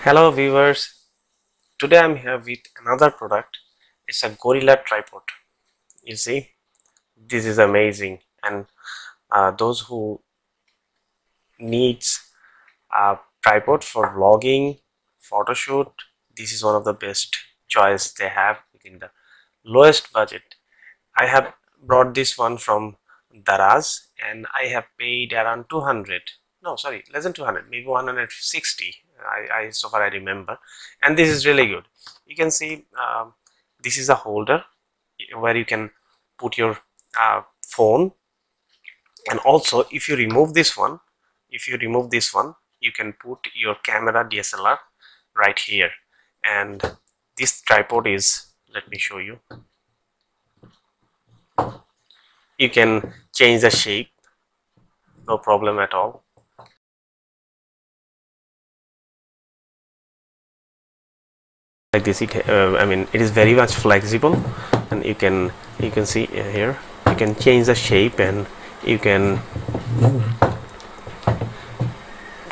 Hello viewers, today I'm here with another product. It's a Gorilla tripod. You see, this is amazing, and those who needs a tripod for vlogging, photo shoot, this is one of the best choice they have within the lowest budget. I have brought this one from Daraz and I have paid around 200, no sorry, less than 200, maybe 160. I so far I remember, and this is really good. You can see this is a holder where you can put your phone, and also if you remove this one, you can put your camera DSLR right here. And this tripod is, let me show you, you can change the shape, no problem at all. Like this, I mean, it is very much flexible, and you can see here, you can change the shape and you can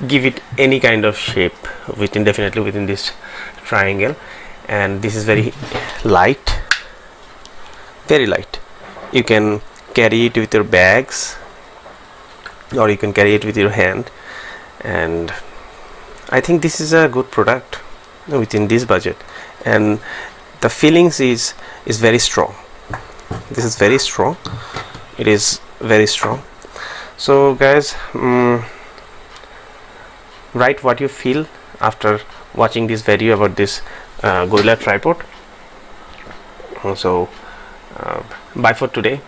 give it any kind of shape definitely within this triangle. And this is very light, very light. You can carry it with your bags, or you can carry it with your hand, and I think this is a good product within this budget, and the feelings is very strong. This is very strong, it is very strong. So guys, write what you feel after watching this video about this Gorilla tripod. So bye for today.